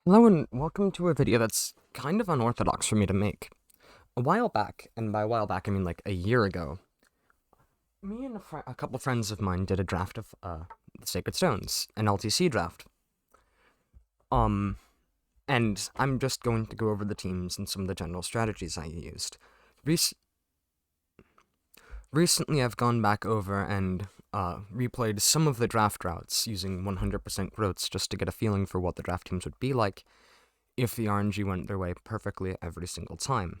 Hello and welcome to a video that's kind of unorthodox for me to make. A while back, and by a while back I mean like a year ago, me and a couple friends of mine did a draft of the Sacred Stones, an LTC draft. Um, and I'm just going to go over the teams and some of the general strategies I used. Recently I've gone back over and replayed some of the draft routes using 100% growths just to get a feeling for what the draft teams would be like if the RNG went their way perfectly every single time.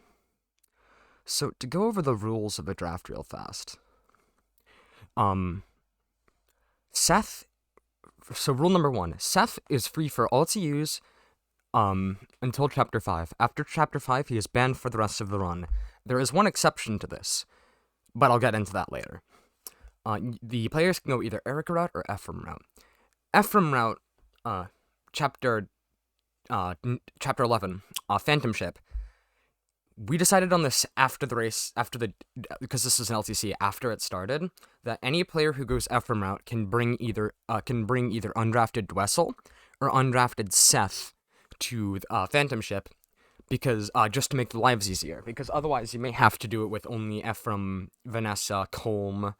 So, to go over the rules of a draft real fast. Seth, so rule number 1, Seth is free for all to use, until Chapter 5. After Chapter 5, he is banned for the rest of the run. There is one exception to this, but I'll get into that later. The players can go either Erica route or Ephraim route. Ephraim route, Chapter 11, Phantom Ship. We decided on this after the race, because this is an LTC, after it started, that any player who goes Ephraim route can bring either undrafted Dwessel or undrafted Seth to Phantom Ship, because just to make the lives easier, because otherwise you may have to do it with only Ephraim, Vanessa, Colm,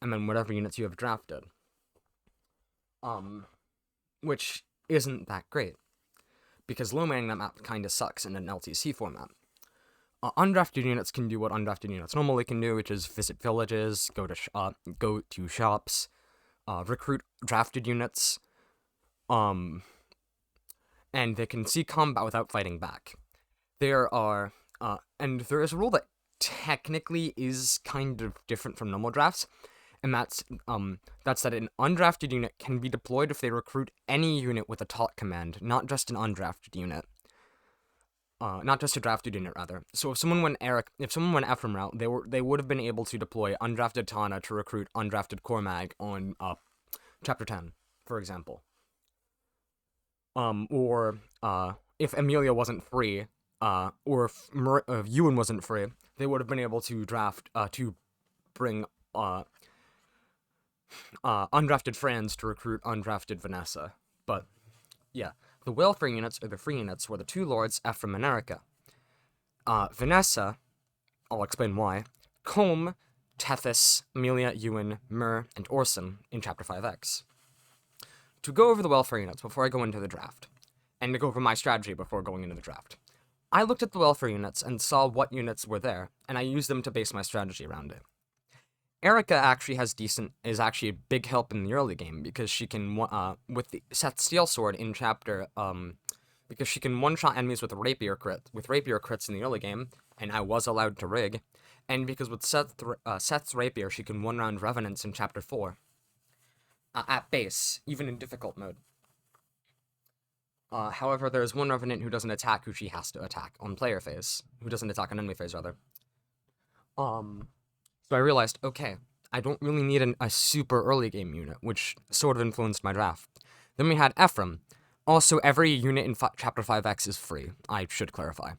and then whatever units you have drafted. Which isn't that great, because low manning that map kinda sucks in an LTC format. Undrafted units can do what undrafted units normally can do, which is visit villages, go to shops, recruit drafted units, and they can see combat without fighting back. And there is a rule that technically is kind of different from normal drafts, and that's that an undrafted unit can be deployed if they recruit any unit with a taunt command, not just an undrafted unit. Not just a drafted unit, rather. So if someone went Ephraim route, they would have been able to deploy undrafted Tana to recruit undrafted Cormac on Chapter 10, for example. Or if Amelia wasn't free, or if Ewan wasn't free, they would have been able to draft to bring undrafted Franz to recruit undrafted Vanessa. But yeah. The welfare units, or the free units, were the two lords, Ephraim and Erica. Vanessa, I'll explain why, Colm, Tethys, Amelia, Ewan, Myr, and Orson in Chapter 5X. To go over the welfare units before I go into the draft, and to go over my strategy before going into the draft, I looked at the welfare units and saw what units were there, and I used them to base my strategy around it. Erica actually is actually a big help in the early game, because she can, with the Seth Steel Sword in Chapter, because she can one-shot enemies with rapier crits in the early game, and I was allowed to rig, and because with Seth's rapier, she can one-round Revenants in Chapter 4, at base, even in difficult mode. However, there's one Revenant who doesn't attack who she has to attack on player phase, who doesn't attack on enemy phase, rather. So I realized, okay, I don't really need a super early game unit, which sort of influenced my draft. Then we had Ephraim. Also, every unit in Chapter 5X is free, I should clarify.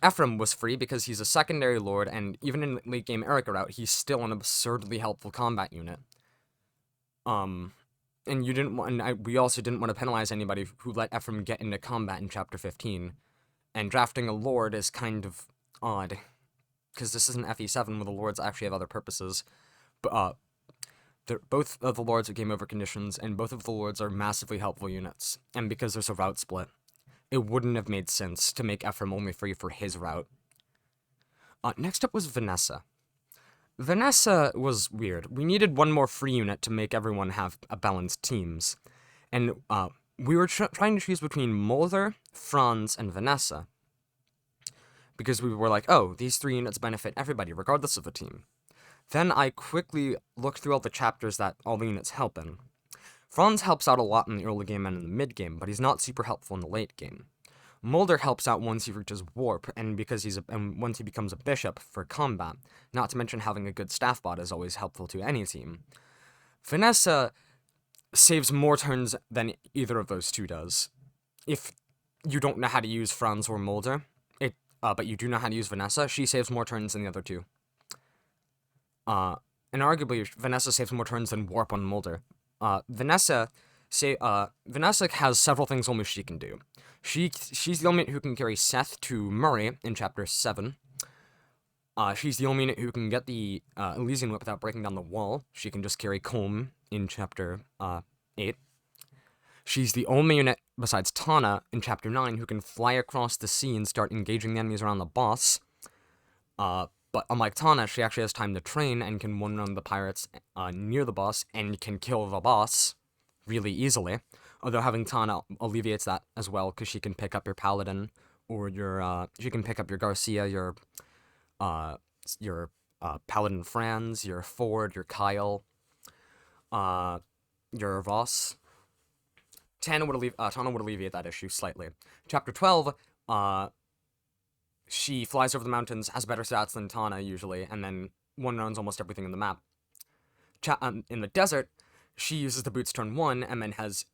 Ephraim was free because he's a secondary lord, and even in late game Erica route, he's still an absurdly helpful combat unit. And we also didn't want to penalize anybody who let Ephraim get into combat in Chapter 15. And drafting a lord is kind of odd, because this isn't FE7 where the lords actually have other purposes. But both of the lords are game over conditions, and both of the lords are massively helpful units. And because there's a route split, it wouldn't have made sense to make Ephraim only free for his route. Next up was Vanessa. Vanessa was weird. We needed one more free unit to make everyone have a balanced teams. And we were trying to choose between Mulder, Franz, and Vanessa, because we were like, oh, these three units benefit everybody, regardless of the team. Then I quickly looked through all the chapters that all the units help in. Franz helps out a lot in the early game and in the mid game, but he's not super helpful in the late game. Mulder helps out once he reaches warp, and once he becomes a bishop for combat, not to mention having a good staff bot is always helpful to any team. Vanessa saves more turns than either of those two does. If you don't know how to use Franz or Mulder, but you do know how to use Vanessa, she saves more turns than the other two. And arguably, Vanessa saves more turns than Warp on Mulder. Vanessa say, Vanessa has several things only she can do. She's the only unit who can carry Seth to Murray in Chapter 7. She's the only unit who can get the Elysian Whip without breaking down the wall. She can just carry Colm in Chapter 8. She's the only unit, besides Tana, in Chapter 9 who can fly across the sea and start engaging the enemies around the boss. But unlike Tana, she actually has time to train and can one-run the pirates near the boss and can kill the boss really easily. Although having Tana alleviates that as well, because she can pick up your Paladin, or she can pick up your Garcia, your Paladin Franz, your Ford, your Kyle, your Voss. Tana would alleviate that issue slightly. Chapter 12, she flies over the mountains, has better stats than Tana usually, and then one-runs almost everything in the map. In the desert, she uses the boots turn 1, and then has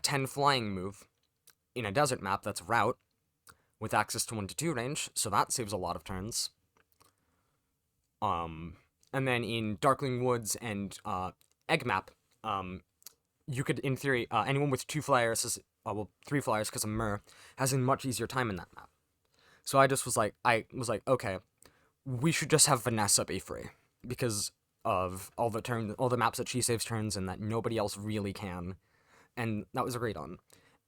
10 flying move in a desert map that's route, with access to 1-2 range, so that saves a lot of turns. And then in Darkling Woods and Egg map, you could, in theory, anyone with 2 flyers, 3 flyers because of Myr, has a much easier time in that map. So I was like, okay, we should just have Vanessa be free, because of all the maps that she saves turns and that nobody else really can, and that was agreed on.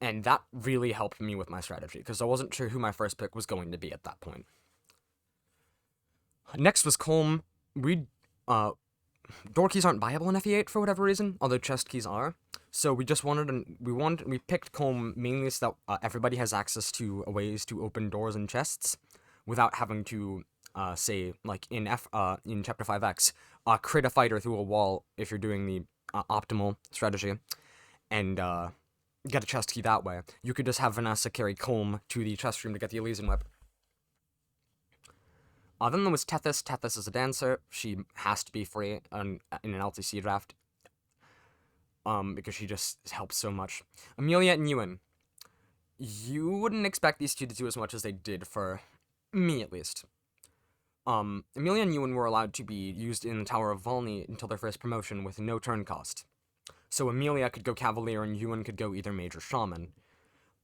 And that really helped me with my strategy, because I wasn't sure who my first pick was going to be at that point. Next was Colm. Door keys aren't viable in Fe8 for whatever reason, although chest keys are. So we just we picked Colm mainly so that everybody has access to ways to open doors and chests without having to, say, like in Chapter 5X, crit a fighter through a wall if you're doing the optimal strategy, and get a chest key that way. You could just have Vanessa carry Colm to the chest room to get the Elysian Whip. Then there was Tethys. Tethys is a dancer. She has to be free in an LTC draft, because she just helps so much. Amelia and Ewan. You wouldn't expect these two to do as much as they did, for me at least. Amelia and Ewan were allowed to be used in the Tower of Volney until their first promotion with no turn cost. So Amelia could go Cavalier and Ewan could go either Mage or Shaman.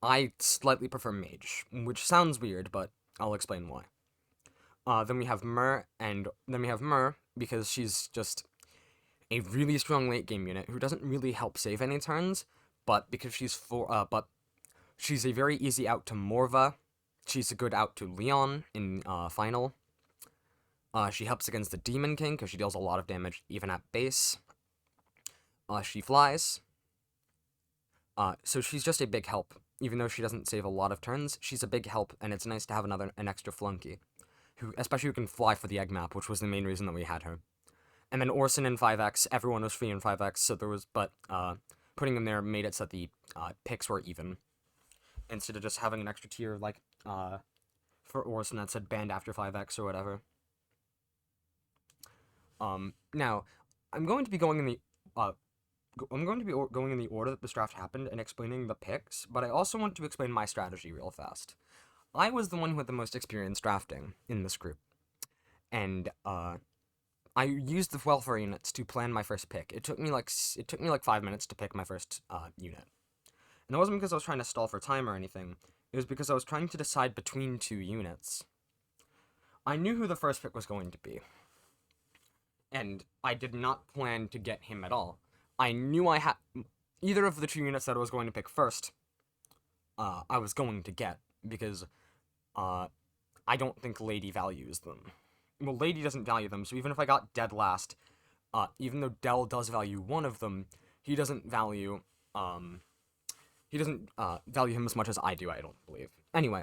I slightly prefer Mage, which sounds weird, but I'll explain why. Then we have Myr, because she's just a really strong late game unit who doesn't really help save any turns, but because she's a very easy out to Morva. She's a good out to Leon in Final. She helps against the Demon King because she deals a lot of damage even at base. She flies. So she's just a big help. Even though she doesn't save a lot of turns, she's a big help, and it's nice to have an extra flunky, especially who can fly for the egg map, which was the main reason that we had her. And then Orson in 5X, everyone was free in 5X, so putting him there made it so that the picks were even, instead of just having an extra tier, like, for Orson that said banned after 5X or whatever. Now, I'm going to be going in the order that this draft happened and explaining the picks, but I also want to explain my strategy real fast. I was the one who had the most experience drafting in this group, and I used the welfare units to plan my first pick. It took me like 5 minutes to pick my first unit, and it wasn't because I was trying to stall for time or anything. It was because I was trying to decide between 2 units. I knew who the first pick was going to be, and I did not plan to get him at all. I knew I had either of the 2 units that I was going to pick first. I was going to get, because I don't think Lady values them. Well, Lady doesn't value them, so even if I got dead last, even though Dell does value one of them, he doesn't value him as much as I do, I don't believe. Anyway,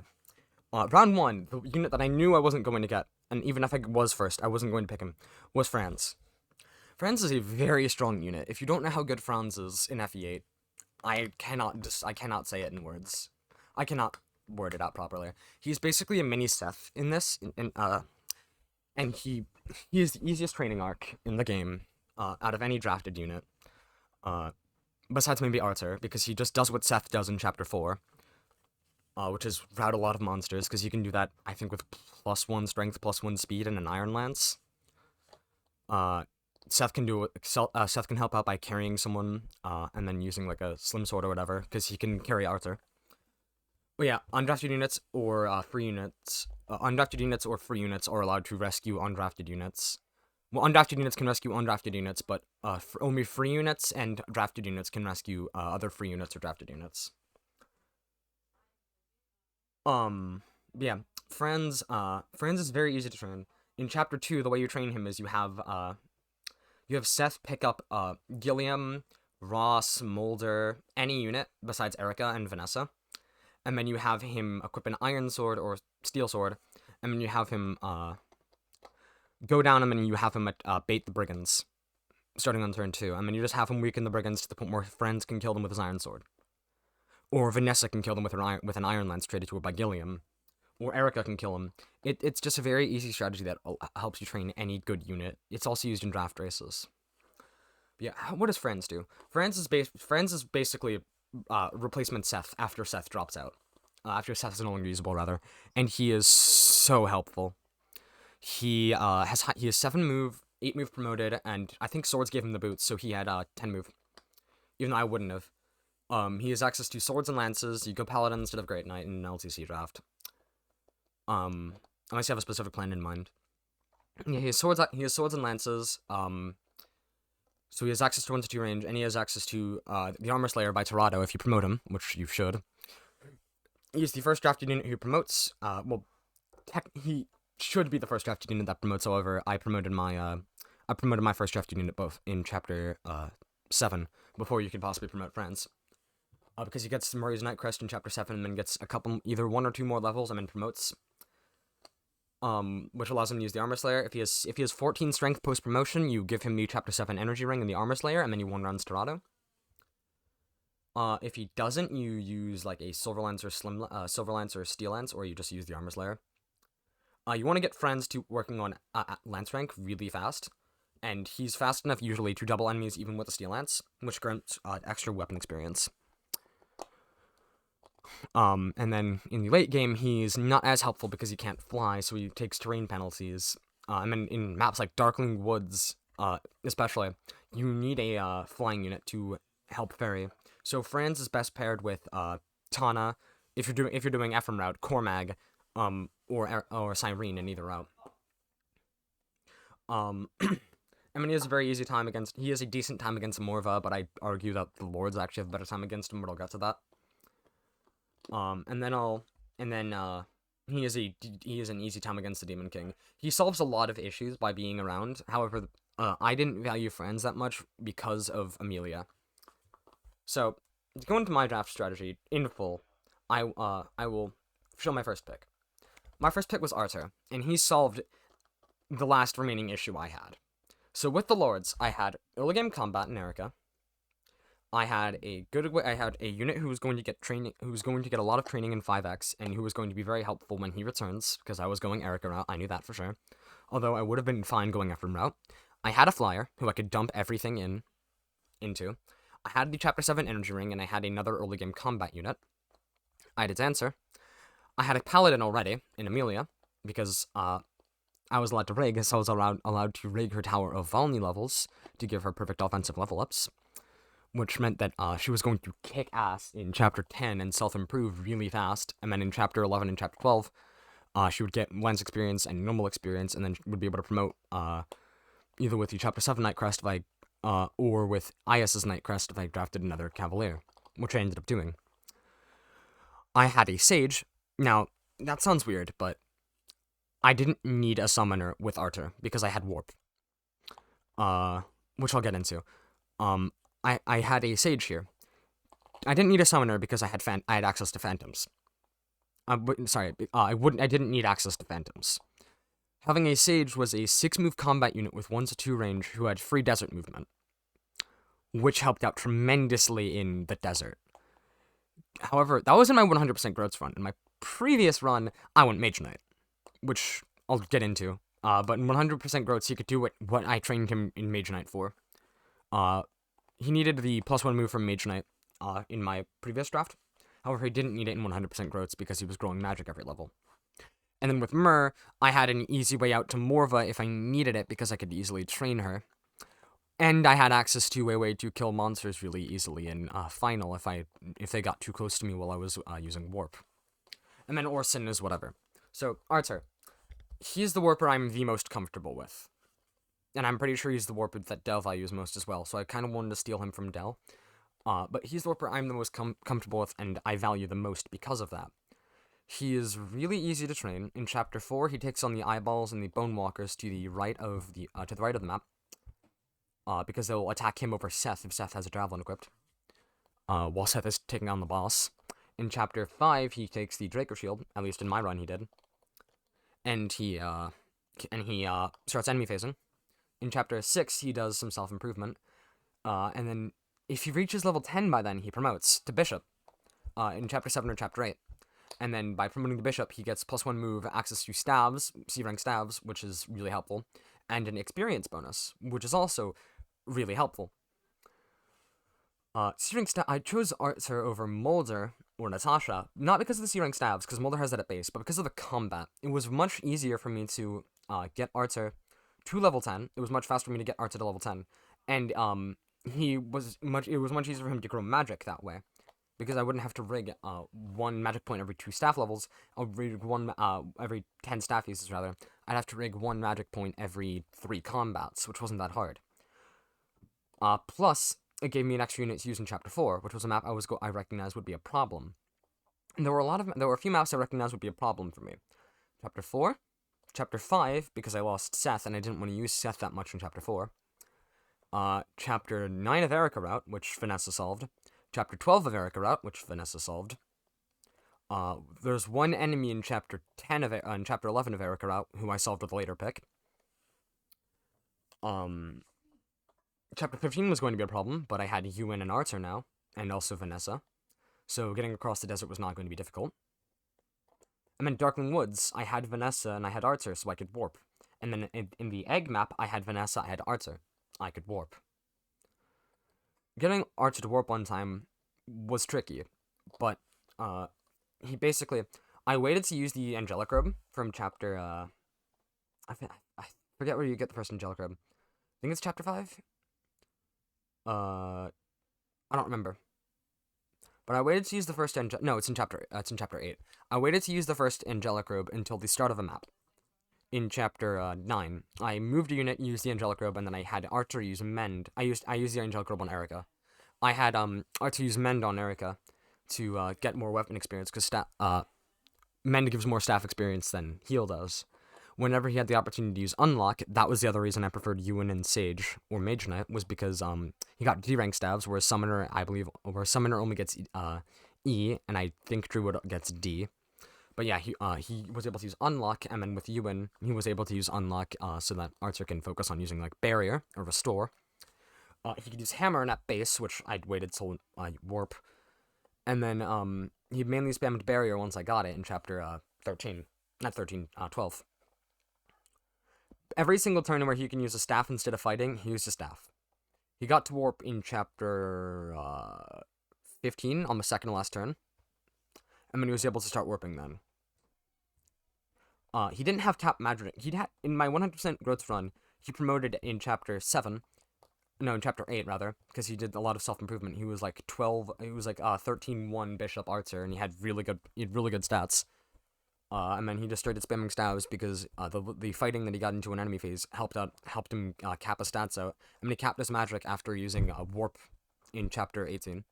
round 1, the unit that I knew I wasn't going to get, and even if I was first, I wasn't going to pick him, was Franz. Franz is a very strong unit. If you don't know how good Franz is in Fe8, I cannot say it in words. I cannot word it out properly. He's basically a mini Seth in this, and he is the easiest training arc in the game, out of any drafted unit, besides maybe Arthur, because he just does what Seth does in Chapter 4, which is route a lot of monsters, because you can do that, I think, with +1 strength, +1 speed, and an Iron Lance. Seth can Seth can help out by carrying someone, and then using like a slim sword or whatever, because he can carry Arthur. But yeah, undrafted units or free units, undrafted units or free units are allowed to rescue undrafted units. Well, undrafted units can rescue undrafted units, but only free units and drafted units can rescue other free units or drafted units. Yeah, Franz is very easy to train. In Chapter 2, the way you train him is you have Seth pick up Gilliam, Ross, Mulder, any unit besides Erica and Vanessa, and then you have him equip an iron sword or steel sword, and then you have him go down, and then you have him bait the brigands, starting on turn 2, and then you just have him weaken the brigands to the point where Franz can kill them with his iron sword, or Vanessa can kill them with an iron lance traded to her by Gilliam, or Erica can kill him. It's just a very easy strategy that helps you train any good unit. It's also used in draft races. But yeah, what does Franz do? Franz is basically replacement Seth after Seth drops out. After Seth is no longer usable, rather. And he is so helpful. He has 7 move, 8 move promoted, and I think swords gave him the boots, so he had 10 move. Even though I wouldn't have. He has access to swords and lances. You go paladin instead of Great Knight in an LTC draft. Unless you have a specific plan in mind. Yeah, he has swords and lances. So he has access to 1-2 range, and he has access to the Armor Slayer by Torado if you promote him, which you should. He's the first drafted unit who promotes. He should be the first drafted unit that promotes. However, I promoted my first drafted unit both in Chapter 7 before you could possibly promote Franz. Because he gets Murray's Nightcrest in Chapter 7 and then gets either 1 or 2 more levels and then promotes. Which allows him to use the Armor Slayer. If he has 14 strength post promotion, you give him the Chapter 7 Energy Ring and the Armor Slayer, and then you 1-run Storado. If he doesn't, you use like a Silver Lance or Steel Lance, or you just use the Armor Slayer. You want to get Franz to working on Lance rank really fast, and he's fast enough usually to double enemies even with a Steel Lance, which grants extra weapon experience. And then in the late game, he's not as helpful because he can't fly, so he takes terrain penalties. And then in maps like Darkling Woods, especially, you need a flying unit to help ferry. So Franz is best paired with Tana if you're doing Ephraim route, Cormac, or Cyrene in either route. I mean, he has a very easy time against. He has a decent time against Morva, but I argue that the Lords actually have a better time against him. But I'll get to that. He is an easy time against the Demon King. He solves a lot of issues by being around. However, I didn't value Franz that much because of Amelia. So, to go into my draft strategy in full, I will show my first pick. My first pick was Arthur, and he solved the last remaining issue I had. So with the Lords, I had early game combat in Erica. I had a unit who was going to get a lot of training in 5x, and who was going to be very helpful when he returns, because I was going Erica route, I knew that for sure. Although I would have been fine going Ephraim route. I had a flyer, who I could dump everything into. I had the Chapter 7 Energy Ring, and I had another early game combat unit. I had a Dancer. I had a Paladin already, in Amelia, because I was allowed to rig, so I was allowed to rig her Tower of Valny levels to give her perfect offensive level ups. Which meant that she was going to kick ass in Chapter 10 and self-improve really fast, and then in Chapter 11 and Chapter 12, she would get Lance experience and normal experience, and then would be able to promote either with the Chapter 7 Nightcrest or with IS's Nightcrest if I drafted another Cavalier, which I ended up doing. I had a Sage. Now, that sounds weird, but I didn't need a Summoner with Arthur, because I had Warp. Which I'll get into. I had a Sage here. I didn't need a Summoner because I had access to Phantoms. I didn't need access to Phantoms. Having a Sage was a 6-move combat unit with 1-2 range who had free desert movement, which helped out tremendously in the desert. However, that was in my 100% growth run. In my previous run, I went Mage Knight, which I'll get into. But in 100% growth, he could do what I trained him in Mage Knight for. He needed the +1 move from Mage Knight in my previous draft. However, he didn't need it in 100% growths because he was growing magic every level. And then with Myr, I had an easy way out to Morva if I needed it because I could easily train her. And I had access to a way to kill monsters really easily in Final if they got too close to me while I was using Warp. And then Orson is whatever. So, Arthur. He's the Warper I'm the most comfortable with. And I'm pretty sure he's the Warper that Del values most as well, so I kind of wanted to steal him from Del. But he's the Warper I'm the most comfortable with, and I value the most because of that. He is really easy to train. In Chapter 4, he takes on the Eyeballs and the Bone Walkers to the right of the map, because they'll attack him over Seth if Seth has a Javelin equipped, while Seth is taking on the boss. In Chapter 5, he takes the Draco Shield, at least in my run he did, and he starts enemy phasing. In Chapter 6, he does some self-improvement, and then if he reaches level 10 by then, he promotes to Bishop, in Chapter 7 or Chapter 8. And then by promoting the Bishop, he gets +1 move, access to staves, C-rank staves, which is really helpful, and an experience bonus, which is also really helpful. C-rank I chose Arthur over Mulder or Natasha, not because of the C-rank staves, because Mulder has that at base, but because of the combat. It was much easier for me to get Arthur to level 10. It was much faster for me to get Arthur to level 10, and it was much easier for him to grow magic that way, because I wouldn't have to rig 1 magic point every 2 staff levels. I'll rig 1 every 10 staff uses rather. I'd have to rig 1 magic point every 3 combats, which wasn't that hard. Plus, it gave me an extra unit to use in Chapter 4, which was a map I recognized would be a problem. And there were a few maps I recognized would be a problem for me. Chapter 4, Chapter 5, because I lost Seth and I didn't want to use Seth that much in Chapter 4. Chapter 9 of Erica Route, which Vanessa solved. Chapter 12 of Erica Route, which Vanessa solved. There's one enemy in Chapter 10 in Chapter 11 of Erica Route, who I solved with a later pick. Chapter 15 was going to be a problem, but I had Ewan and Arthur now, and also Vanessa. So getting across the desert was not going to be difficult. And then Darkling Woods, I had Vanessa and I had Arthur, so I could warp. And then in the egg map, I had Vanessa, I had Arthur. I could warp. Getting Arthur to warp one time was tricky, but I waited to use the Angelic Robe from Chapter, I forget where you get the first Angelic Robe. I think it's Chapter 5? I don't remember. But I waited to use the first no, it's in Chapter 8. I waited to use the first Angelic Robe until the start of a map. In Chapter 9, I moved a unit, used the Angelic Robe, and then I had Arthur use Mend. I used the Angelic Robe on Erica. I had Arthur use Mend on Erica to get more weapon experience, because Mend gives more staff experience than Heal does. Whenever he had the opportunity to use Unlock, that was the other reason I preferred Ewan and Sage, or Mage Knight, was because he got D-rank staves, whereas Summoner, Summoner only gets E, and I think Druid gets D. But yeah, he was able to use Unlock, and then with Ewan, he was able to use Unlock so that Arthur can focus on using, like, Barrier, or Restore. He could use Hammer in that base, which I'd waited till Warp. And then he mainly spammed Barrier once I got it in Chapter 12. Every single turn where he can use a staff instead of fighting, he used a staff. He got to Warp in Chapter 15 on the second to last turn, and then he was able to start warping then. He didn't have tap magic. In my 100% growth run, he promoted in Chapter 7. No, in Chapter 8, rather, because he did a lot of self-improvement. He was like 13-1 Bishop Archer, and he had really good stats. And then he just started spamming staves because the fighting that he got into in enemy phase helped him cap his stats out. And he capped his magic after using Warp in Chapter 18.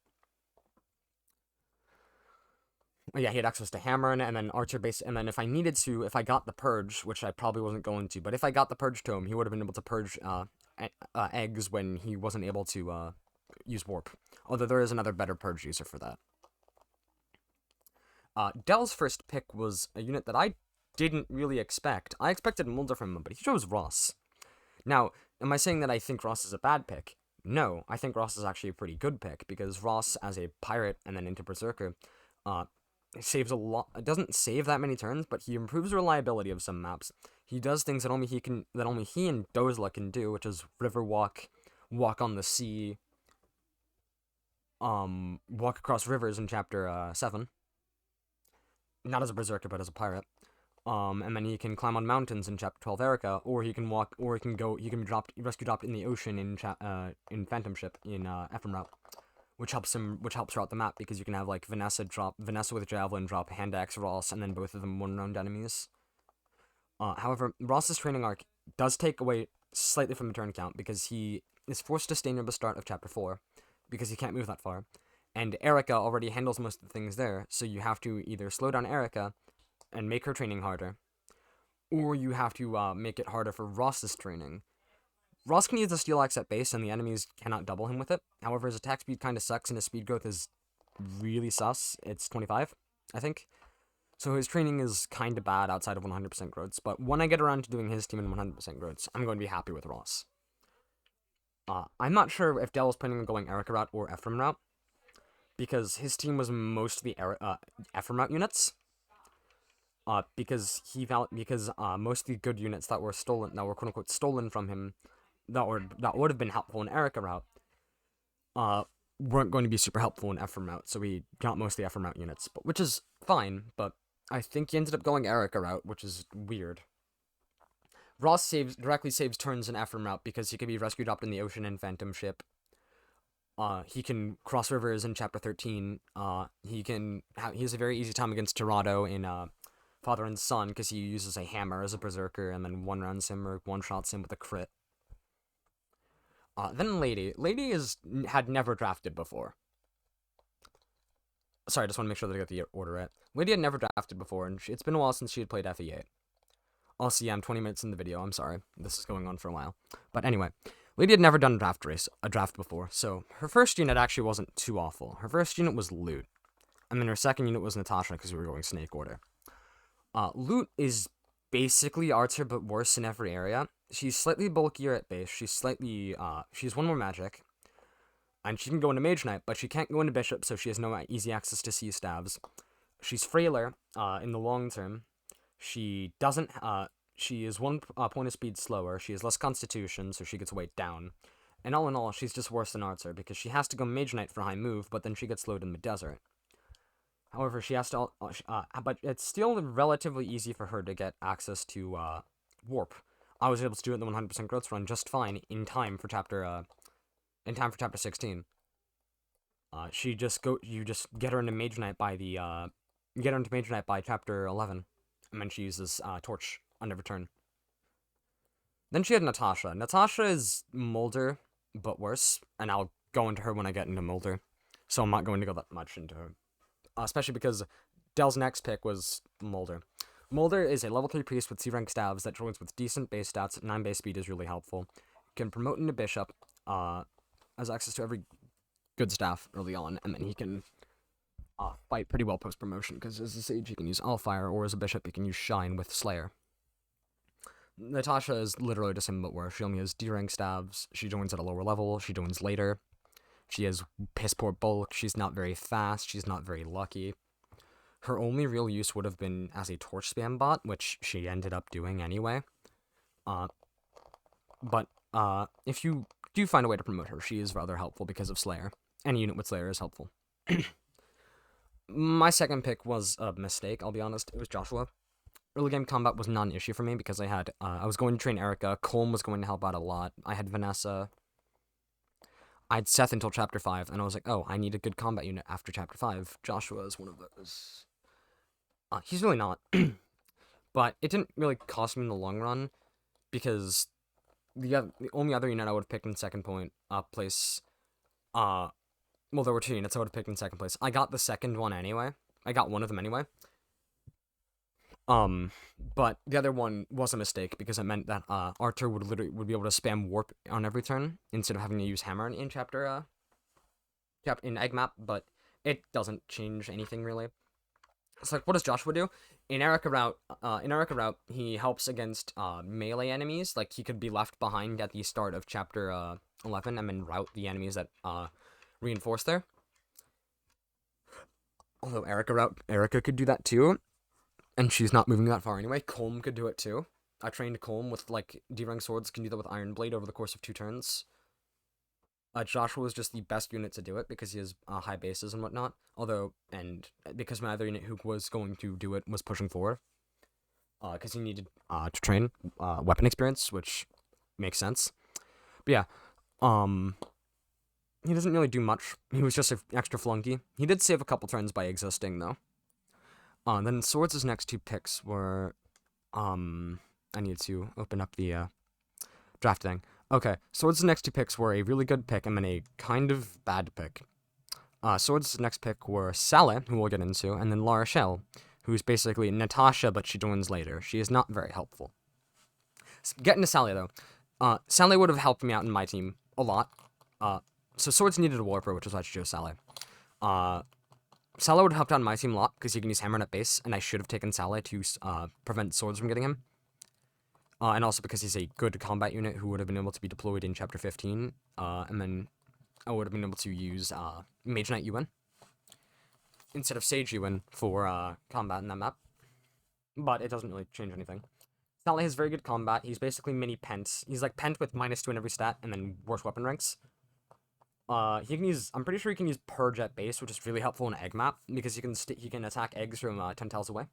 Yeah, he had access to Hammer, and then Archer base, and then if I got the Purge, which I probably wasn't going to, but if I got the Purge Tome, he would have been able to purge eggs when he wasn't able to use Warp. Although there is another better Purge user for that. Dell's first pick was a unit that I didn't really expect. I expected Mulder from him, but he chose Ross. Now, am I saying that I think Ross is a bad pick? No, I think Ross is actually a pretty good pick, because Ross, as a pirate and then into Berserker, saves a lot. It doesn't save that many turns, but he improves the reliability of some maps. He does things that only he and Dozla can do, which is River Walk, Walk on the Sea, walk across rivers in Chapter 7. Not as a Berserker, but as a pirate. And then he can climb on mountains in Chapter 12 Erica, or he can walk, or he can be rescue dropped in the ocean in Phantom Ship in FM Route, which helps route the map, because you can have like Vanessa with Javelin drop Hand Axe Ross, and then both of them one-round enemies. However, Ross's training arc does take away slightly from the turn count, because he is forced to stay near the start of Chapter 4, because he can't move that far, and Erica already handles most of the things there, so you have to either slow down Erica and make her training harder, or you have to make it harder for Ross's training. Ross can use the Steel Axe at base, and the enemies cannot double him with it. However, his attack speed kind of sucks, and his speed growth is really sus. It's 25, I think. So his training is kind of bad outside of 100% growths, but when I get around to doing his team in 100% growths, I'm going to be happy with Ross. I'm not sure if Dell is planning on going Erica route or Ephraim route, because his team was mostly Ephraim route units. Because most of the good units that were quote unquote stolen from him, that would have been helpful in Erica route, weren't going to be super helpful in Ephraim route, so we got most of the Ephraim route units, which is fine, but I think he ended up going Erica route, which is weird. Ross directly saves turns in Ephraim route, because he can be rescue dropped in the ocean in Phantom Ship. He can cross rivers in Chapter 13. He has a very easy time against Tirado in Father and Son, because he uses a hammer as a berserker and then one-rounds him or one-shots him with a crit. Then Lady. Lady had never drafted before. Sorry, I just want to make sure that I got the order right. Lady had never drafted before, and it's been a while since she had played Fe8. Also, yeah, I'm 20 minutes in the video. I'm sorry. This is going on for a while. But anyway, Lady had never done a draft before, so her first unit actually wasn't too awful. Her first unit was Loot, and then her second unit was Natasha, because we were going Snake Order. Loot is basically Archer, but worse in every area. She's slightly bulkier at base. She's one more magic. And she can go into Mage Knight, but she can't go into Bishop, so she has no easy access to C stabs. She's frailer, in the long term. She is one point of speed slower. She has less constitution, so she gets weight down. And all in all, she's just worse than Archer, because she has to go Mage Knight for high move, but then she gets slowed in the desert. However, she has to, but it's still relatively easy for her to get access to, Warp. I was able to do it in the 100% growth run just fine in time for Chapter 16. You just get her into Mage Knight by Chapter 11, and then she uses, Torch on every turn. Then she had Natasha. Natasha is Molder, but worse, and I'll go into her when I get into Molder, so I'm not going to go that much into her. Especially because Dell's next pick was Molder. Molder is a level 3 priest with C-rank stabs that joins with decent base stats. 9 base speed is really helpful. Can promote into Bishop, has access to every good staff early on, and then he can fight pretty well post-promotion, because as a Sage he can use Allfire, or as a Bishop he can use Shine with Slayer. Natasha is literally the same but worse. She only has D-rank stabs, she joins at a lower level, she joins later. She has piss poor bulk, she's not very fast, she's not very lucky. Her only real use would have been as a torch spam bot, which she ended up doing anyway. But if you do find a way to promote her, she is rather helpful because of Slayer. Any unit with Slayer is helpful. My second pick was a mistake, I'll be honest. It was Joshua. Early game combat was not an issue for me because I was going to train Erica, Colm was going to help out a lot, I had Vanessa, I had Seth until Chapter 5, and I was like, oh, I need a good combat unit after Chapter 5. Joshua is one of those. He's really not. But it didn't really cost me in the long run, because the only other unit I would have picked in second place, well, there were 2 units I would have picked in second place. I got the second one anyway. I got one of them anyway. But the other one was a mistake, because it meant that, Archer would be able to spam Warp on every turn, instead of having to use Hammer in Chapter, in Egg Map, but it doesn't change anything, really. It's like, what does Joshua do? In Erica route, he helps against, melee enemies, like, he could be left behind at the start of Chapter, 11, and then route the enemies that, reinforce there. Although Erica could do that too, and she's not moving that far anyway. Colm could do it too. I trained Colm with, like, D-rank swords, can do that with Iron Blade over the course of 2 turns. Joshua was just the best unit to do it, because he has, high bases and whatnot. And because my other unit who was going to do it was pushing forward. because he needed to train weapon experience, which makes sense. But yeah, he doesn't really do much. He was just an extra flunky. He did save a couple turns by existing, though. Then Swords' next 2 picks were, I need to open up the draft thing. Okay, Swords' next 2 picks were a really good pick and then a kind of bad pick. Swords' next pick were Sally, who we'll get into, and then La Rochelle, who's basically Natasha, but she joins later. She is not very helpful. Getting to Sally, though. Sally would have helped me out in my team a lot. So Swords needed a Warper, which is why I chose Sally. Sally would have helped out on my team a lot, because you can use Hammer at base, and I should have taken Sally to prevent Swords from getting him. And also because he's a good combat unit who would have been able to be deployed in Chapter 15, and then I would have been able to use Mage Knight Yuan instead of Sage Yuan for combat in that map. But it doesn't really change anything. Sally has very good combat. He's basically mini Pent. He's like Pent with -2 in every stat, and then worse weapon ranks. He can use. I'm pretty sure he can use Purge at base, which is really helpful in egg map because he can attack eggs from 10 tiles away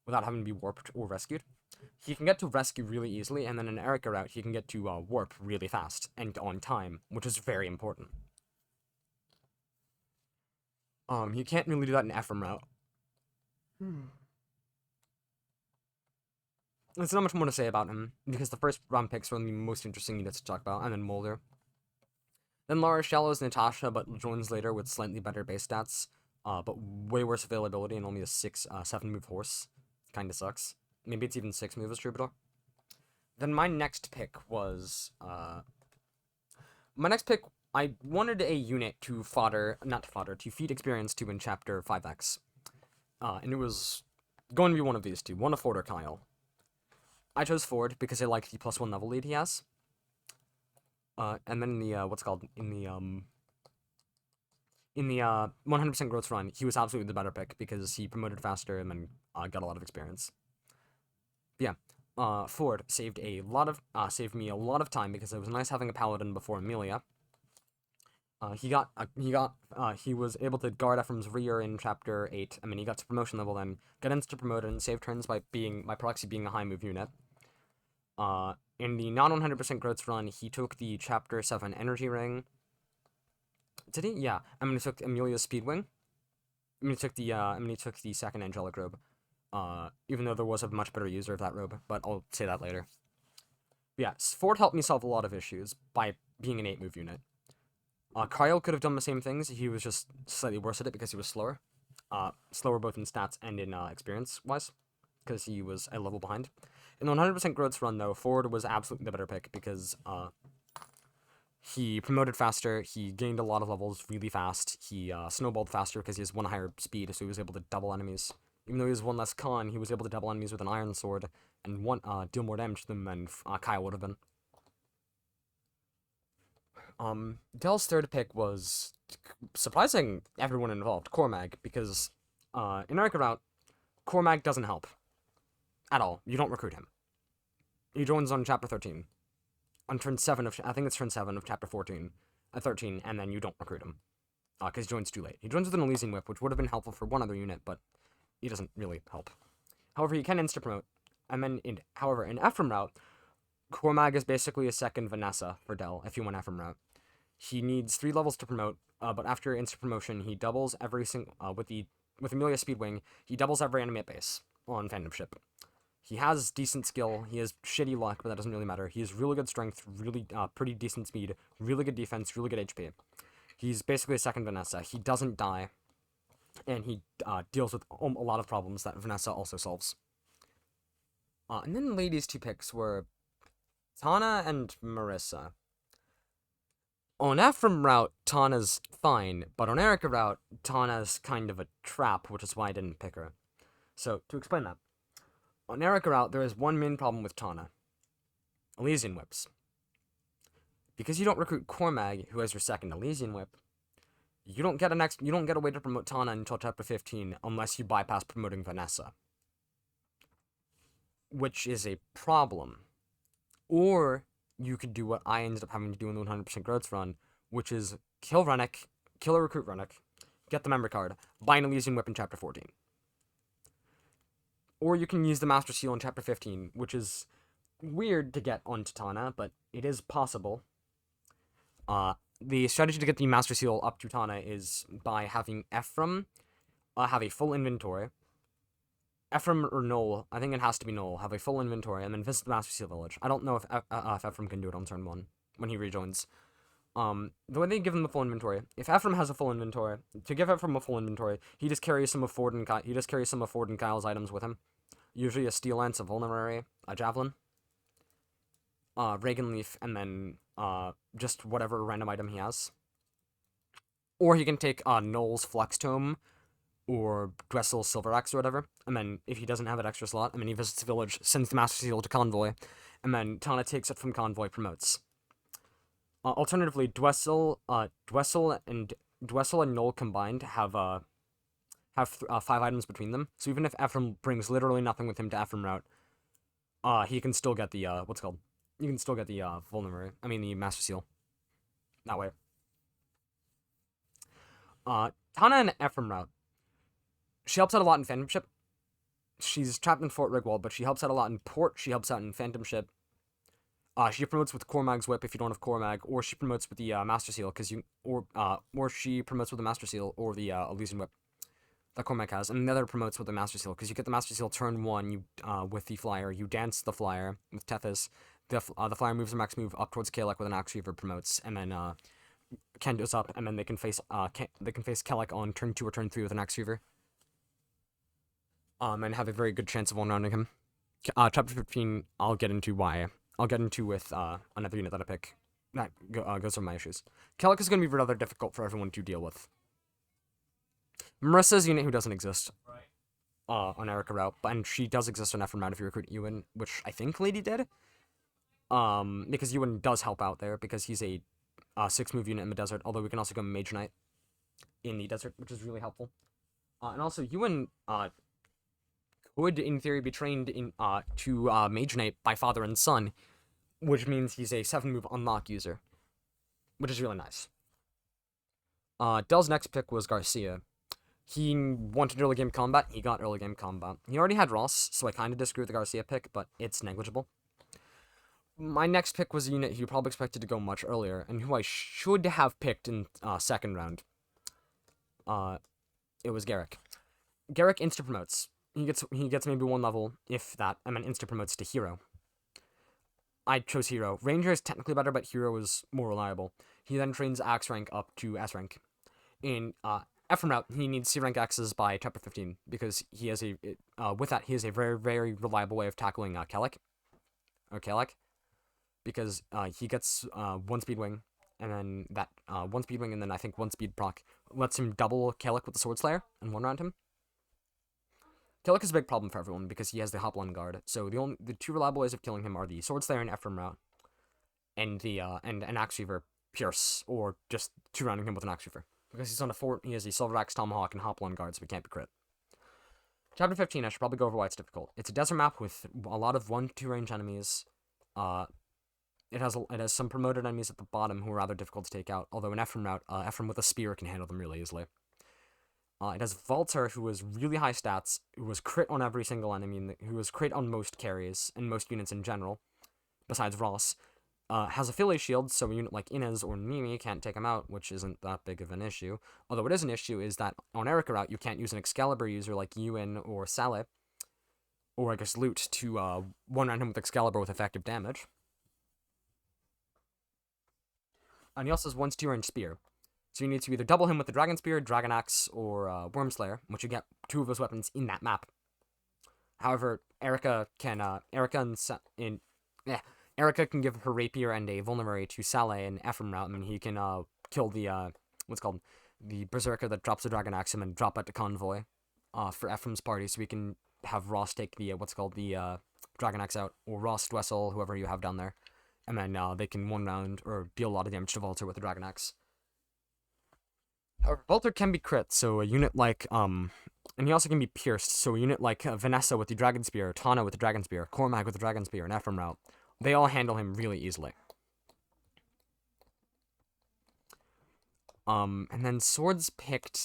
without having to be warped or rescued. He can get to rescue really easily, and then in Erica route, he can get to warp really fast and on time, which is very important. He can't really do that in Ephraim route. There's not much more to say about him, because the first round picks are the most interesting units to talk about, and then Molder. Then La Rochelle is Natasha, but joins later with slightly better base stats, but way worse availability and only a 7 move horse. Kinda sucks. Maybe it's even 6 move as Troubadour. Then my next pick was, I wanted a unit to to feed experience to in Chapter 5X. And it was going to be one of these two, one of Ford or Kyle. I chose Ford because I like the +1 level lead he has. And then in the, in the 100% growth run, he was absolutely the better pick because he promoted faster and then got a lot of experience. But yeah, Ford saved me a lot of time because it was nice having a paladin before Amelia. He was able to guard Ephraim's rear in Chapter 8. I mean, he got to promotion level then, got insta-promoted and saved turns by proxy being a high move unit. In the non-100% growth run, he took the Chapter 7 energy ring. Did he? Yeah. I mean, he took Amelia's speed wing. He took the second angelic robe. Even though there was a much better user of that robe, but I'll say that later. But yeah, Ford helped me solve a lot of issues by being an 8 move unit. Kyle could have done the same things. He was just slightly worse at it because he was slower. Slower both in stats and in experience-wise, because he was a level behind. In the 100% growth run, though, Ford was absolutely the better pick because he promoted faster, he gained a lot of levels really fast, he snowballed faster because he has 1 higher speed, so he was able to double enemies. Even though he was 1 less con, he was able to double enemies with an iron sword and deal more damage to them than Kyle would have been. Dell's third pick was surprising everyone involved, Cormac, because in Erica route, Cormac doesn't help. At all. You don't recruit him. He joins on Chapter 13. On turn 7 of, I think it's turn 7 of Chapter 13, 13, and then you don't recruit him. Because he joins too late. He joins with an Elysian Whip, which would have been helpful for one other unit, but he doesn't really help. However, he can insta-promote. And then, in Ephraim route, Cormac is basically a second Vanessa for Dell, if you want Ephraim route. He needs 3 levels to promote, but after insta-promotion, he doubles every single, with Amelia Speedwing, he doubles every enemy at base on Phantom Ship. He has decent skill, he has shitty luck, but that doesn't really matter. He has really good strength, really pretty decent speed, really good defense, really good HP. He's basically a second Vanessa. He doesn't die, and he deals with a lot of problems that Vanessa also solves. And then the ladies' 2 picks were Tana and Marissa. On Ephraim route, Tana's fine, but on Erica route, Tana's kind of a trap, which is why I didn't pick her. So, to explain that. On Erica route, there is one main problem with Tana. Elysian Whips. Because you don't recruit Cormac, who has your second Elysian Whip, you don't get a way to promote Tana until Chapter 15 unless you bypass promoting Vanessa. Which is a problem. Or you could do what I ended up having to do in the 100% growth run, which is kill renek, kill a recruit renek, get the member card, buy an Elysian Whip in Chapter 14. Or you can use the Master Seal in Chapter 15, which is weird to get onto Tana, but it is possible. The strategy to get the Master Seal up to Tana is by having Ephraim have a full inventory. Ephraim or Noel, I think it has to be Noel, have a full inventory, and then visit the Master Seal Village. I don't know if Ephraim can do it on turn 1 when he rejoins. The way they give him the full inventory, if Ephraim has a full inventory, to give Ephraim a full inventory, he just carries some of Ford and Kyle's items with him. Usually a steel lance, a vulnerary, a javelin, Reagan leaf, and then just whatever random item he has. Or he can take Noel's flex tome or Dressel's silver axe or whatever, and then if he doesn't have an extra slot, he visits the village, sends the Master Seal to Convoy, and then Tana takes it from Convoy, promotes. Alternatively, Dwessel and Noel combined have 5 items between them. So even if Ephraim brings literally nothing with him to Ephraim route, he can still get the You can still get the vulnerary. The Master Seal. That way. Tana and Ephraim route. She helps out a lot in Phantom Ship. She's trapped in Fort Rigwald, but she helps out a lot in Port. She helps out in Phantom Ship. She promotes with Cormac's Whip if you don't have Cormac, or she promotes with the Master Seal or she promotes with the Master Seal or the Elysian Whip that Cormac has, and the other promotes with the Master Seal because you get the Master Seal turn 1. You with the flyer, you dance the flyer with Tethys. The flyer moves their max move up towards Kalek with an Axe Reaver, promotes, and then Ken goes up, and then they can face Kalek on turn 2 or turn 3 with an Axe Reaver. And have a very good chance of one-rounding him. Chapter 15, I'll get into with another unit that I pick. That goes over my issues. Kalek is going to be rather difficult for everyone to deal with. Marissa's a unit who doesn't exist on Erica route, and she does exist on Ephraim route if you recruit Ewan, which I think Lady did. Because Ewan does help out there, because he's a 6-move unit in the desert, although we can also go Mage Knight in the desert, which is really helpful. And also, Ewan would, in theory, be trained to Mage Knight by father and son, which means he's a 7-move unlock user, which is really nice. Dell's next pick was Garcia. He wanted early game combat, he got early game combat. He already had Ross, so I kind of disagree with the Garcia pick, but it's negligible. My next pick was a unit who you probably expected to go much earlier, and who I should have picked in second round. It was Garrick. Garrick insta-promotes. He gets maybe 1 level, if that, and then insta-promotes to Hero. I chose Hero. Ranger is technically better, but Hero is more reliable. He then trains Axe rank up to S rank. In Ephraim route, he needs C rank Axes by chapter 15, because he has with that, he has a very, very reliable way of tackling Kalek. Because he gets 1 speed wing, and then that 1 speed wing, and then I think 1 speed proc lets him double Kalek with the Sword Slayer and 1-round him. Kalek is a big problem for everyone because he has the Hoplon Guard. So the 2 reliable ways of killing him are the Sword Slayer and Ephraim route, and the and an Axe Reaver Pierce, or just 2-rounding him with an Axe Reaver. Because he's on a fort, he has the Silver Axe, Tomahawk, and Hoplon Guard, so he can't be crit. Chapter 15, I should probably go over why it's difficult. It's a desert map with a lot of 1-2 range enemies. It has some promoted enemies at the bottom who are rather difficult to take out, although in Ephraim route, Ephraim with a spear can handle them really easily. It has Valter, who has really high stats, who was crit on every single enemy, who was crit on most carries, and most units in general, besides Ross. Has Affiliate Shield, so a unit like Inez or Mimi can't take him out, which isn't that big of an issue. Although it is an issue is that on Erica route, you can't use an Excalibur user like Ewan or Saleh, or I guess Loot, to 1-round him with Excalibur with effective damage. And he also has 1 2-range spear. So you need to either double him with the Dragon Spear, Dragon Axe, or Worm Slayer, which you get 2 of those weapons in that map. However, Erica can give her Rapier and a Vulnerary to Saleh and Ephraim route, and he can kill the the Berserker that drops the Dragon Axe and drop it to Convoy for Ephraim's party, so we can have Ross take the Dragon Axe out, or Ross, Dwessel, whoever you have down there, and then they can 1-round or deal a lot of damage to Valter with the Dragon Axe. However, Valter can be crit, so a unit like, and he also can be pierced, so a unit like Vanessa with the Dragon Spear, Tana with the Dragon Spear, Cormac with the Dragon Spear, and Ephraim route, they all handle him really easily. And then Swords picked,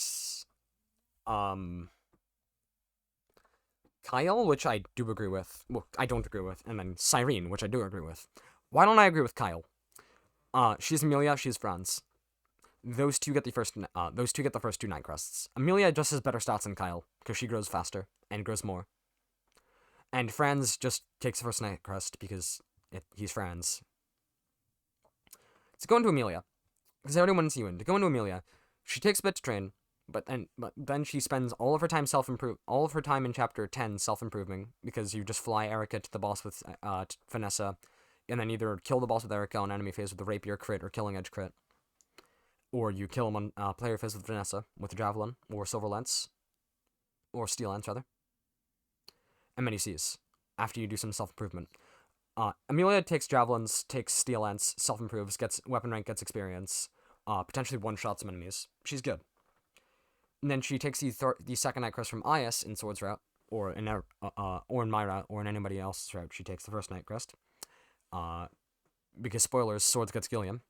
Kyle, which I do agree with. Well, I don't agree with. And then Cyrene, which I do agree with. Why don't I agree with Kyle? She's Amelia, she's Franz. Those two get the first 2 night crests. Amelia just has better stats than Kyle, because she grows faster, and grows more. And Franz just takes the first night crest, because he's Franz. So go into Amelia. Because I already wanted to see you in. To go into Amelia, she takes a bit to train, but then she spends all of her time in chapter 10 self-improving, because you just fly Erica to the boss with Vanessa, and then either kill the boss with Erica on enemy phase with the rapier crit or killing edge crit, or you kill him on player phase with Vanessa with the javelin or silver lance, or steel lance rather, and then he sees after you do some self-improvement. Amelia takes javelins, takes steel lance, self-improves, gets weapon rank, gets experience, potentially one-shots some enemies. She's good. And then she takes the second night crest from Ias in Sword's route, or in my route, or in anybody else's route. She takes the first night crest. Because spoilers, Swords gets Gilliam.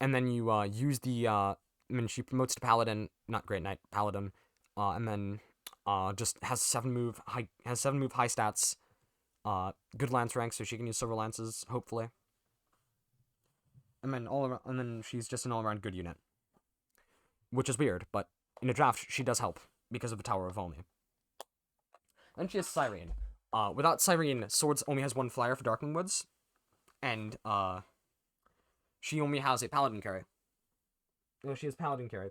And then you use the she promotes to Paladin, not Great Knight, Paladin, and then just has 7 move high stats, good lance rank, so she can use silver lances hopefully. And then she's just an all-around good unit, which is weird, but in a draft she does help because of the Tower of Valmy. Then she has Cyrene. Without Cyrene, Swords only has 1 flyer for Darkling Woods, and she only has a Paladin carry. No, she has Paladin carry.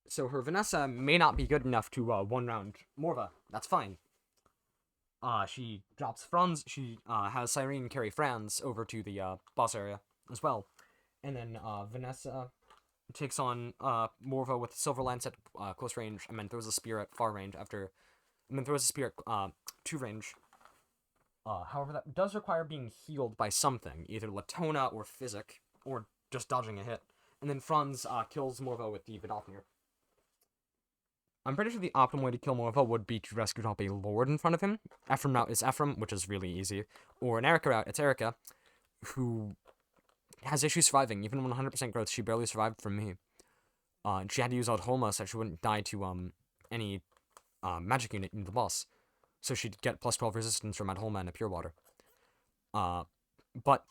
So her Vanessa may not be good enough to one-round Morva. That's fine. She drops Franz. She has Cyrene carry Franz over to the boss area as well. And then Vanessa takes on Morva with Silver Lance at close range, and then throws a spear at far range and then throws a spear at 2 range. However, that does require being healed by something, either Latona or Physic, or just dodging a hit. And then Franz kills Morva with the Vidofnir. I'm pretty sure the optimal way to kill Morva would be to rescue drop a Lord in front of him. Ephraim route is Ephraim, which is really easy. Or an Erica route, it's Erica, who has issues surviving. Even 100% growth, she barely survived from me. And she had to use Adholma so she wouldn't die to any magic unit in the boss. So she'd get plus 12 resistance from Adholma and a Pure Water. But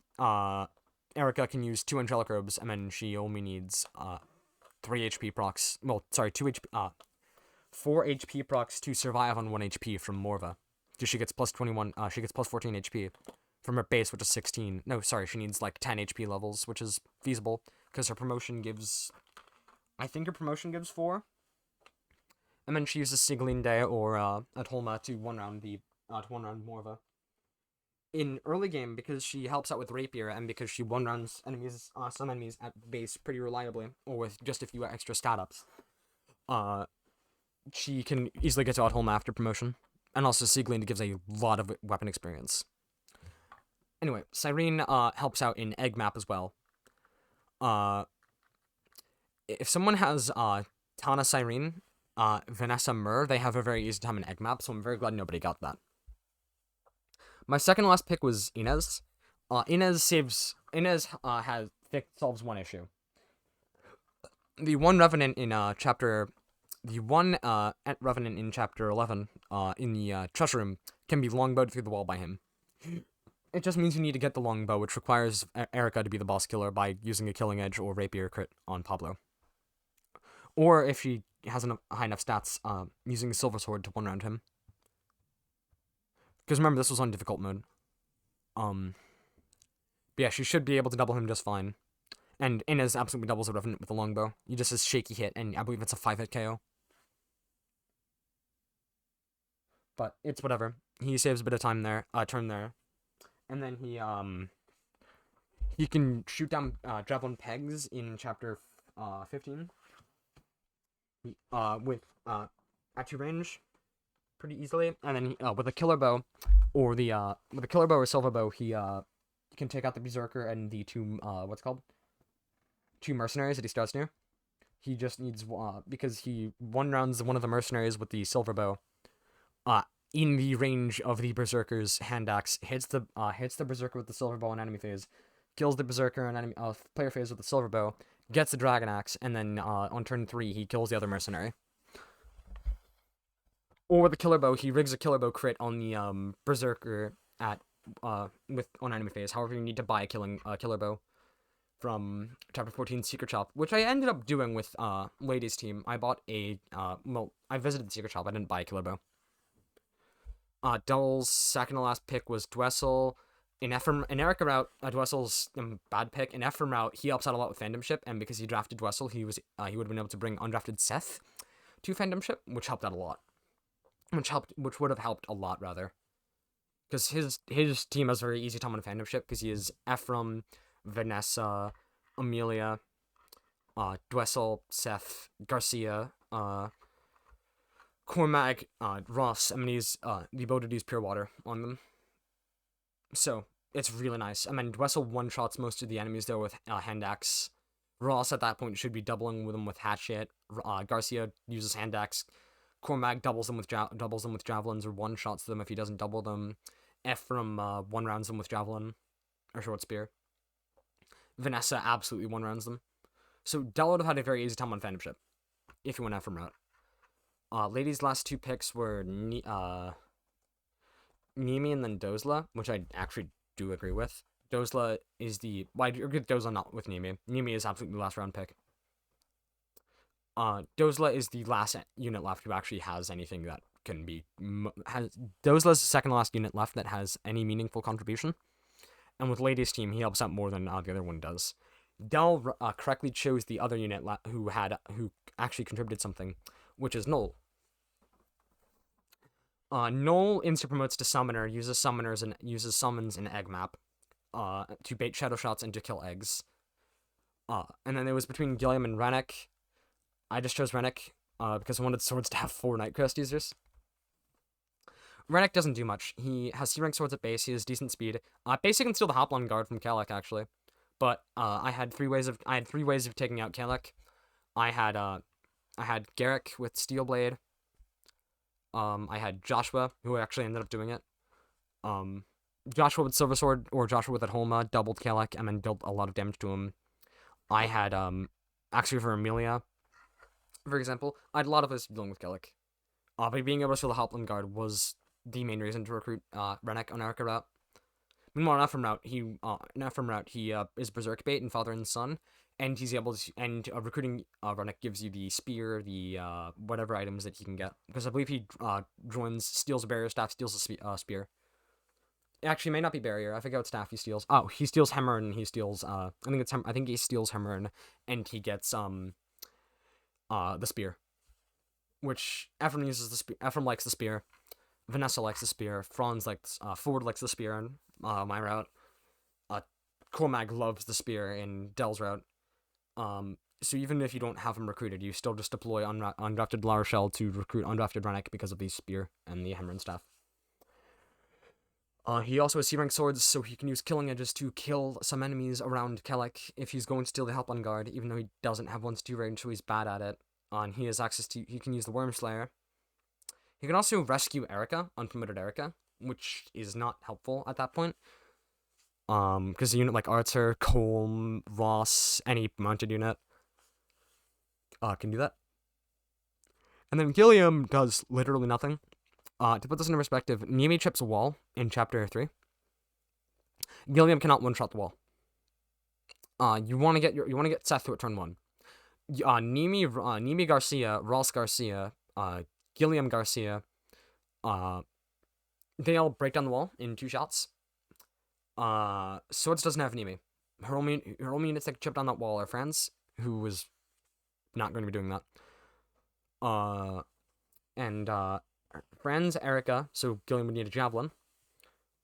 Erica can use 2 Angelic Robes, and then she only needs 3 HP procs. Well, sorry, 4 HP procs to survive on 1 HP from Morva. Because she gets plus 21, she gets plus 14 HP from her base, which is 16. No, sorry, she needs like 10 HP levels, which is feasible, because her promotion gives, I think her promotion gives 4. And then she uses Siglinde or Adholma to one-round Morva. In early game, because she helps out with Rapier, and because she one-rounds some enemies at base pretty reliably, or with just a few extra stat-ups, she can easily get to Adholma after promotion. And also Siglinde gives a lot of weapon experience. Anyway, Cyrene helps out in Egg Map as well. If someone has Tana Cyrene, Vanessa Mur, they have a very easy time in Egg Map, so I'm very glad nobody got that. My second last pick was Inez. Inez solves 1 issue. The one Revenant in chapter 11 in the treasure room can be longbowed through the wall by him. It just means you need to get the longbow, which requires Erica to be the boss killer by using a killing edge or rapier crit on Pablo. Or if she has high enough stats, using a silver sword to one-round him. Because remember, this was on difficult mode. But yeah, she should be able to double him just fine. And Inez absolutely doubles the Revenant with a longbow. You just says shaky hit, and I believe it's a 5-hit KO. But it's whatever. He saves a bit of time there, turn there. And then he can shoot down javelin pegs in chapter 15. With at 2 range pretty easily, and then with a killer bow or silver bow, he can take out the berserker and the 2 2 mercenaries that he starts near. He just needs because he one-rounds one of the mercenaries with the silver bow in the range of the berserker's hand axe, hits the berserker with the silver bow on enemy phase, kills the berserker on enemy player phase with the silver bow, gets the dragon axe, and then on turn 3 he kills the other mercenary. Or with a killer bow, he rigs a killer bow crit on the berserker at with on enemy phase. However, you need to buy a killer bow from chapter 14 Secret Shop, which I ended up doing with ladies team. I bought a I visited the Secret Shop. I didn't buy a killer bow. Dull's second to last pick was Dwessel. In Erica route, Dwessel's bad pick. In Ephraim route, he helps out a lot with fandomship, and because he drafted Dwessel, he would have been able to bring undrafted Seth to fandomship, which helped out a lot. Which would have helped a lot rather, because his team has a very easy time on fandomship because he is Ephraim, Vanessa, Amelia, Dwessel, Seth, Garcia, Cormac, Ross. I mean, he's devoted to use pure water on them. So, it's really nice. I mean, Dwessel one-shots most of the enemies there with hand axe. Ross, at that point, should be doubling with them with hatchet. Garcia uses hand axe. Cormac doubles them with javelins or one-shots them if he doesn't double them. Ephraim one-rounds them with javelin or short spear. Vanessa absolutely one-rounds them. So, Del would have had a very easy time on fandomship if he went Ephraim route. Ladies' last two picks were Nimi and then Dozla, which I actually do agree with. Dozla is the... Well, I agree with Dozla, not with Nimi. Nimi is absolutely the last round pick. Dozla is the last unit left who actually has anything that can be... Dozla is the second last unit left that has any meaningful contribution. And with Ladies' team, he helps out more than the other one does. Del correctly chose the other unit who actually contributed something, which is Null. Null insta promotes to summoner, uses summons in egg map, to bait shadow shots and to kill eggs. And then it was between Gilliam and Renek. I just chose Renek, because I wanted swords to have 4 Nightcrest users. Renek doesn't do much. He has C-rank swords at base. He has decent speed. Base he can steal the Hoplon guard from Kelek actually, but I had three ways of taking out Kelek. I had Garrick with Steel Blade. I had Joshua, who actually ended up doing it. Joshua with Silver Sword or Joshua with Atholma doubled Kelek and then dealt a lot of damage to him. I had actually for Amelia, for example, I had a lot of us dealing with Kelek. But being able to steal the Hoplon guard was the main reason to recruit Renek on Erica route. Meanwhile, on Ephraim route, he is Berserk bait and Father and Son, and he's able to. And recruiting Renek gives you the spear, the whatever items that he can get, because I believe he steals a barrier staff, steals a spear. Actually, it may not be barrier. I forget what staff he steals. Oh, he steals hammer and he steals. I think he steals hammer and he gets the spear, which Ephraim uses the spear. Ephraim likes the spear. Vanessa likes the spear. Franz likes Ford likes the spear in my route. Cormac loves the spear in Del's route. So even if you don't have him recruited, you still just deploy undrafted La Rochelle to recruit undrafted Renek because of the spear and the hammer and staff. He also has C-rank swords, so he can use killing edges to kill some enemies around Kelek if he's going to steal the help on guard, even though he doesn't have 1-2 range, so he's bad at it. And he can use the Worm Slayer. He can also rescue Erica, unpromoted Erica, which is not helpful at that point. Because a unit like Arthur, Colm, Ross, any mounted unit can do that. And then Gilliam does literally nothing. To put this into perspective, Nimi trips a wall in chapter 3. Gilliam cannot one-shot the wall. You want to get Seth through at turn 1. Nimi Garcia, Ross Garcia, Gilliam Garcia, they all break down the wall in 2 shots. Swords doesn't have Nimi. Her only units that can chip down that wall are Franz, who was not going to be doing that. And Franz, Erica, so Gilliam would need a javelin.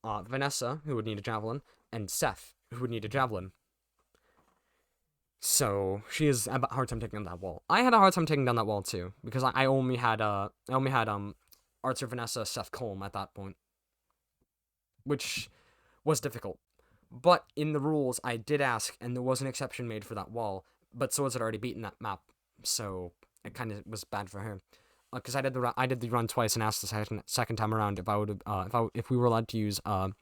Vanessa, who would need a javelin, and Seth, who would need a javelin. So she has a hard time taking down that wall. I had a hard time taking down that wall too, because I only had Arthur, Vanessa, Seth, Colm at that point, which was difficult. But in the rules, I did ask, and there was an exception made for that wall. But Swords had already beaten that map, so it kind of was bad for her. Because I did the run twice and asked the second time around if we were allowed to use an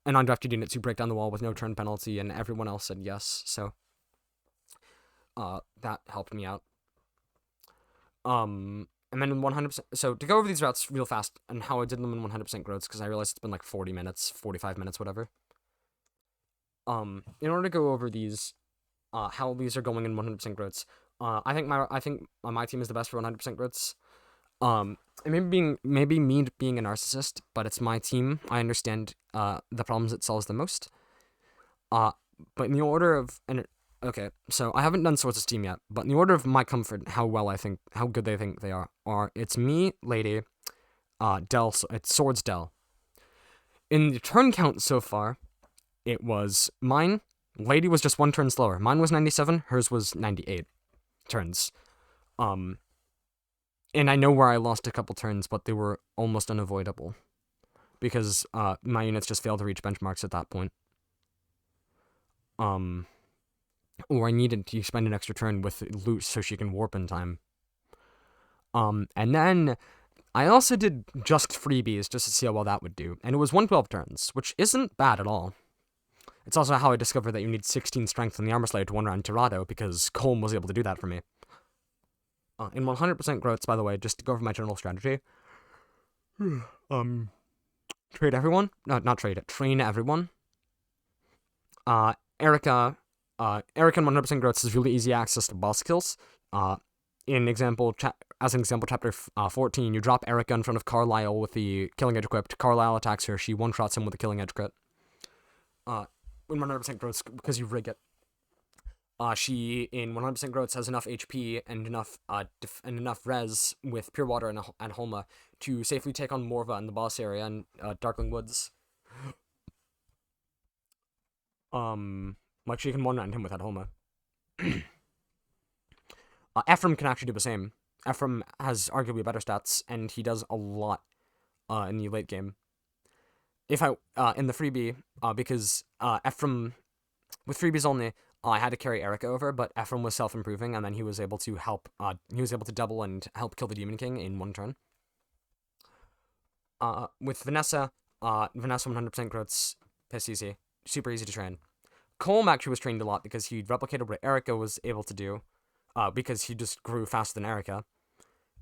undrafted unit to break down the wall with no turn penalty, and everyone else said yes. So that helped me out. And then in 100%, so to go over these routes real fast and how I did them in 100% growths, because I realized it's been like 40 minutes, 45 minutes, whatever. In order to go over these, how these are going in 100% growths, I think my team is the best for 100% growths. It maybe me being a narcissist, but it's my team. I understand the problems it solves the most. But in the order of okay, so I haven't done Swords of Steam yet, but in the order of my comfort, how good they think they are it's me, Lady, Del, it's Swords Del. In the turn count so far, it was mine. Lady was just one turn slower. Mine was 97. Hers was 98 turns. And I know where I lost a couple turns, but they were almost unavoidable because my units just failed to reach benchmarks at that point. Or I needed to spend an extra turn with loot so she can warp in time. And then I also did just freebies just to see how well that would do, and it was 112 turns, which isn't bad at all. It's also how I discovered that you need 16 strength on the Armor Slayer to one-round Tirado, because Colm was able to do that for me. In 100% growths, by the way, just to go over my general strategy, trade everyone. No, not trade it. Train everyone. Erica in 100% growths is really easy access to boss kills. As an example, chapter 14, you drop Erica in front of Carlisle with the Killing Edge equipped. Carlisle attacks her. She one-shots him with the Killing Edge crit. In 100% growths, because you rig it. She, in 100% growths, has enough HP and enough res with Pure Water and Homa to safely take on Morva in the boss area and Darkling Woods. Like, she can one-round him without Homa. Ephraim can actually do the same. Ephraim has arguably better stats, and he does a lot in the late game. If I, in the freebie, because Ephraim, with freebies only, I had to carry Erica over, but Ephraim was self-improving, and then he was able to help, he was able to double and help kill the Demon King in one turn. With Vanessa 100% growths, piss easy, super easy to train. Colm actually was trained a lot because he replicated what Erica was able to do, because he just grew faster than Erica,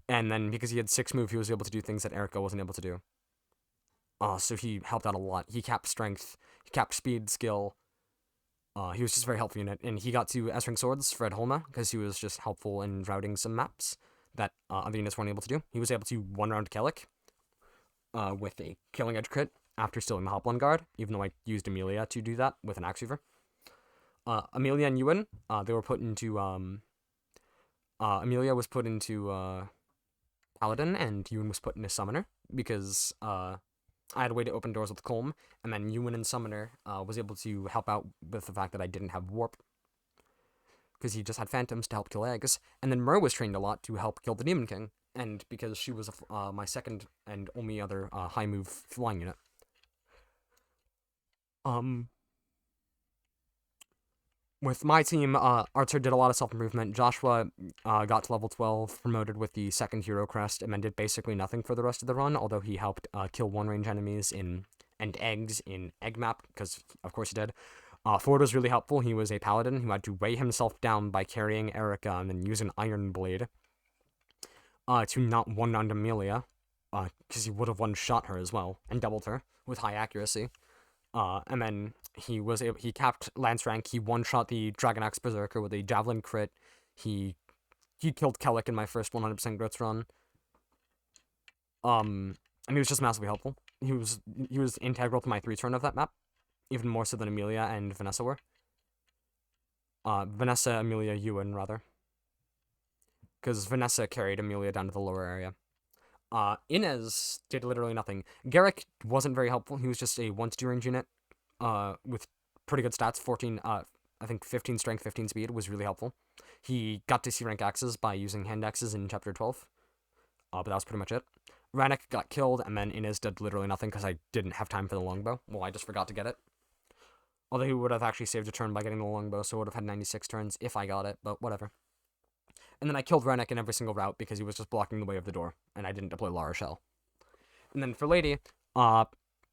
and then because he had 6 move, he was able to do things that Erica wasn't able to do. So he helped out a lot. He capped strength, he capped speed, skill. He was just a very helpful unit, and he got to S-Ring Swords, Fred Holma, because he was just helpful in routing some maps that other units weren't able to do. He was able to one-round Kellic with a Killing Edge crit after stealing the Hoplon Guard, even though I used Amelia to do that with an Axe Weaver. Amelia and Ewan, they were put into, Amelia was put into Paladin, and Ewan was put into Summoner, because I had a way to open doors with Colm, and then Ewan and Summoner was able to help out with the fact that I didn't have Warp, because he just had Phantoms to help kill eggs, and then Mer was trained a lot to help kill the Demon King, and because she was my second and only other high move flying unit. With my team, Archer did a lot of self-improvement. Joshua got to level 12, promoted with the second hero crest, and then did basically nothing for the rest of the run, although he helped kill one-range enemies and eggs in Egg Map, because of course he did. Ford was really helpful. He was a paladin who had to weigh himself down by carrying Erica and then use an iron blade to not one-round Amelia, because he would have one-shot her as well, and doubled her with high accuracy. And then he capped Lance rank, he one-shot the Dragon Axe Berserker with a Javelin crit, he killed Kellic in my first 100% growths run, and he was just massively helpful. He was integral to my 3-turn of that map, even more so than Amelia and Vanessa were. Vanessa, Amelia, Ewan, rather. Because Vanessa carried Amelia down to the lower area. Inez did literally nothing. Garrick wasn't very helpful. He was just a 1-2 range unit, with pretty good stats. 14, I think 15 strength, 15 speed was really helpful. He got to C rank axes by using hand axes in chapter 12. But that was pretty much it. Renek got killed, and then Inez did literally nothing because I didn't have time for the longbow. Well, I just forgot to get it. Although he would have actually saved a turn by getting the longbow, so I would have had 96 turns if I got it, but whatever. And then I killed Renek in every single route because he was just blocking the way of the door, and I didn't deploy La Rochelle. And then for Lady,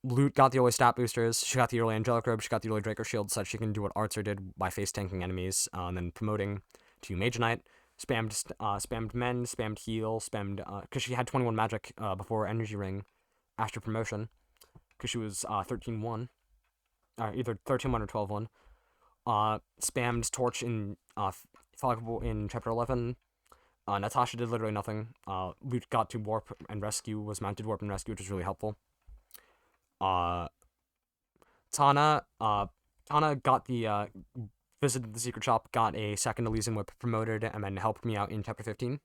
Loot got the early stat boosters, she got the early Angelic Robe, she got the early Draco Shield, so that she can do what Archer did by face tanking enemies, and then promoting to Mage Knight, spammed mend, spammed heal, spammed because she had 21 magic before energy ring after promotion, because she was 13-1, either 13-1 or 12-1. Spammed torch in Falcable in chapter 11. Natasha did literally nothing. We got to warp and rescue, was mounted warp and rescue, which was really helpful. Tana got the visited the secret shop, got a second Elysian whip, promoted, and then helped me out in chapter 15.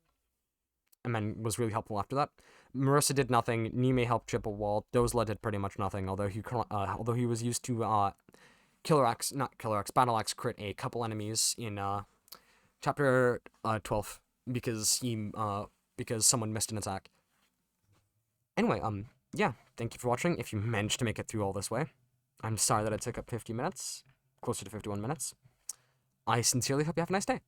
And then was really helpful after that. Marissa did nothing. Nime helped chip a wall. Dozla did pretty much nothing, although he was used to Battle Axe crit a couple enemies in chapter 12 because someone missed an attack. Anyway, yeah, thank you for watching. If you managed to make it through all this way, I'm sorry that it took up 50 minutes, closer to 51 minutes. I sincerely hope you have a nice day.